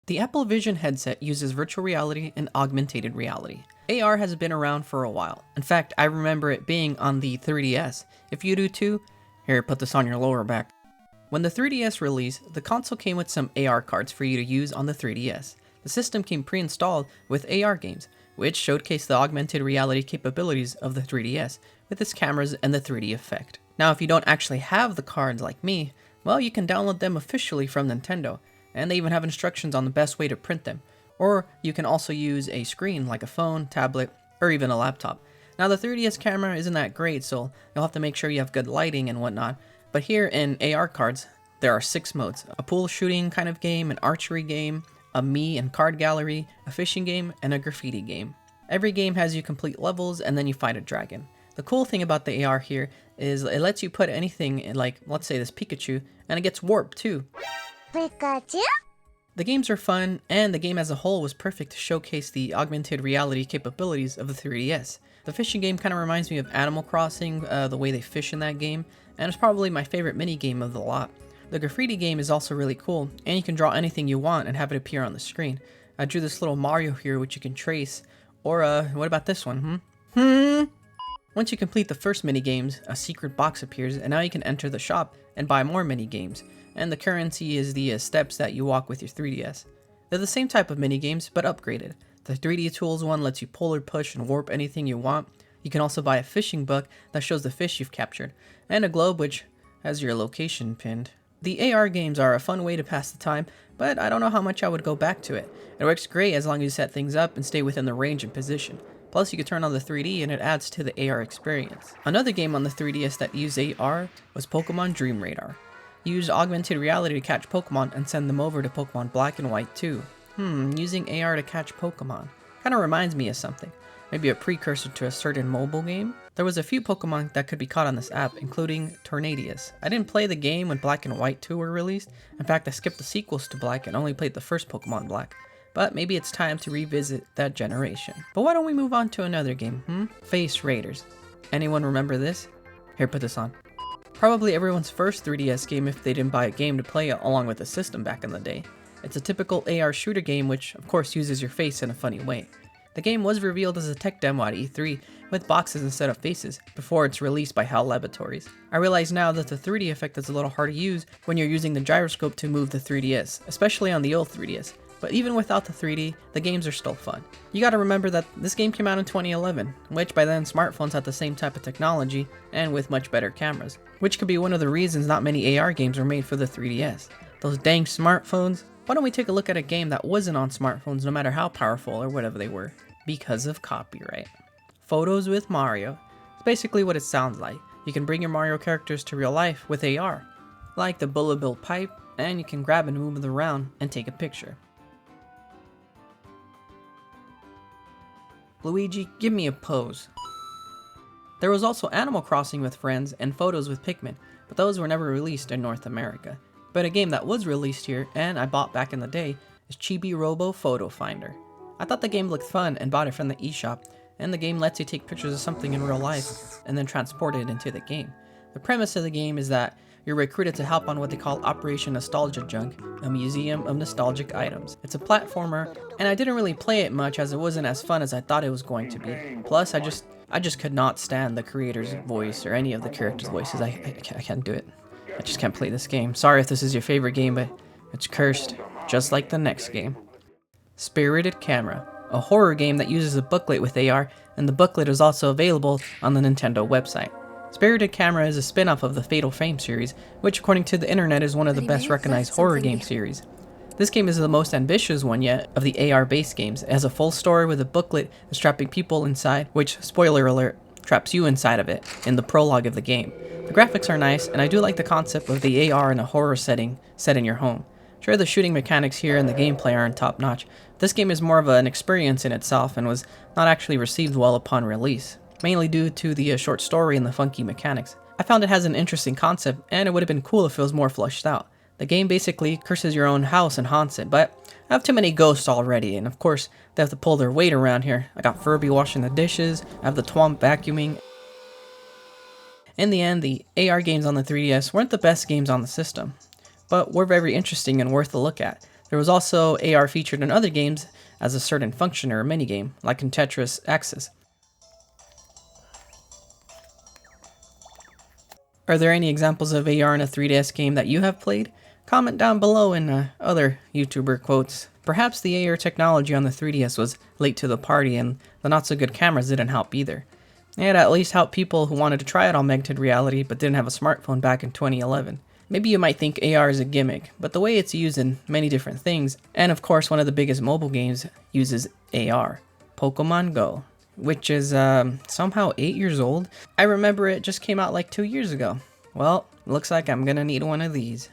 The Apple Vision headset uses virtual reality and augmented reality. AR has been around for a while. In fact, I remember it being on the 3DS. If you do too, here, put this on your lower back. When the 3DS released, the console came with some AR cards for you to use on the 3DS. The system came pre-installed with AR games, which showcased the augmented reality capabilities of the 3DS with its cameras and the 3D effect. Now, if you don't actually have the cards like me, well, you can download them officially from Nintendo, and they even have instructions on the best way to print them. Or you can also use a screen like a phone, tablet, or even a laptop. Now, the 3DS camera isn't that great, so you'll have to make sure you have good lighting and whatnot. But here in AR cards, there are 6 modes: a pool shooting kind of game, an archery game, a me and card gallery, a fishing game, and a graffiti game. Every game has you complete levels and then you fight a dragon. The cool thing about the AR here is it lets you put anything in, like, let's say this Pikachu, and it gets warped too. Pikachu? The games are fun, and the game as a whole was perfect to showcase the augmented reality capabilities of the 3DS. The fishing game kind of reminds me of Animal Crossing, the way they fish in that game, and it's probably my favorite mini game of the lot. The graffiti game is also really cool, and you can draw anything you want and have it appear on the screen. I drew this little Mario here which you can trace, or what about this one, Once you complete the first mini games, a secret box appears, and now you can enter the shop and buy more mini games. And the currency is the steps that you walk with your 3DS. They're the same type of mini games, but upgraded. The 3D Tools one lets you pull or push and warp anything you want. You can also buy a fishing book that shows the fish you've captured, and a globe which has your location pinned. The AR games are a fun way to pass the time, but I don't know how much I would go back to it. It works great as long as you set things up and stay within the range and position. Plus, you can turn on the 3D and it adds to the AR experience. Another game on the 3DS that used AR was Pokemon Dream Radar. You use augmented reality to catch Pokemon and send them over to Pokemon Black and White too. Using AR to catch Pokemon. Kinda reminds me of something. Maybe a precursor to a certain mobile game? There was a few Pokemon that could be caught on this app, including Tornadius. I didn't play the game when Black and White 2 were released. In fact, I skipped the sequels to Black and only played the first Pokemon Black. But maybe it's time to revisit that generation. But why don't we move on to another game, Face Raiders. Anyone remember this? Here, put this on. Probably everyone's first 3DS game if they didn't buy a game to play along with the system back in the day. It's a typical AR shooter game which of course uses your face in a funny way. The game was revealed as a tech demo at E3 with boxes instead of faces before its release by HAL Laboratories. I realize now that the 3D effect is a little hard to use when you're using the gyroscope to move the 3DS, especially on the old 3DS. But even without the 3D, the games are still fun. You gotta remember that this game came out in 2011, which by then smartphones had the same type of technology and with much better cameras, which could be one of the reasons not many AR games were made for the 3DS. Those dang smartphones. Why don't we take a look at a game that wasn't on smartphones no matter how powerful or whatever they were? Because of copyright. Photos with Mario. It's basically what it sounds like. You can bring your Mario characters to real life with AR, like the bullet bill pipe, and you can grab and move them around and take a picture. Luigi, give me a pose. There was also Animal Crossing with friends and Photos with Pikmin, but those were never released in North America. But a game that was released here, and I bought back in the day, is Chibi Robo Photo Finder. I thought the game looked fun and bought it from the eShop, and the game lets you take pictures of something in real life and then transport it into the game. The premise of the game is that you're recruited to help on what they call Operation Nostalgia Junk, a museum of nostalgic items. It's a platformer, and I didn't really play it much as it wasn't as fun as I thought it was going to be. Plus, I just could not stand the creator's voice or any of the characters' voices. I can't do it. I just can't play this game. Sorry if this is your favorite game, but it's cursed, just like the next game. Spirited Camera, a horror game that uses a booklet with AR, and the booklet is also available on the Nintendo website. Spirited Camera is a spin-off of the Fatal Frame series, which according to the internet is one of the best recognized horror game series. This game is the most ambitious one yet of the AR-based games. It has a full story with a booklet that's trapping people inside, which, spoiler alert, traps you inside of it in the prologue of the game. The graphics are nice, and I do like the concept of the AR in a horror setting set in your home. Sure, the shooting mechanics here and the gameplay aren't top-notch. This game is more of an experience in itself and was not actually received well upon release, mainly due to the short story and the funky mechanics. I found it has an interesting concept, and it would have been cool if it was more fleshed out. The game basically curses your own house and haunts it, but I have too many ghosts already, and of course, they have to pull their weight around here. I got Furby washing the dishes, I have the Twomp vacuuming. In the end, the AR games on the 3DS weren't the best games on the system, but were very interesting and worth a look at. There was also AR featured in other games as a certain function or a minigame, like in Tetris Axis. Are there any examples of AR in a 3DS game that you have played? Comment down below in other YouTuber quotes. Perhaps the AR technology on the 3DS was late to the party and the not so good cameras didn't help either. It at least helped people who wanted to try out augmented reality but didn't have a smartphone back in 2011. Maybe you might think AR is a gimmick, but the way it's used in many different things, and of course one of the biggest mobile games uses AR, Pokemon Go, which is somehow 8 years old. I remember it just came out like 2 years ago. Well, looks like I'm gonna need one of these.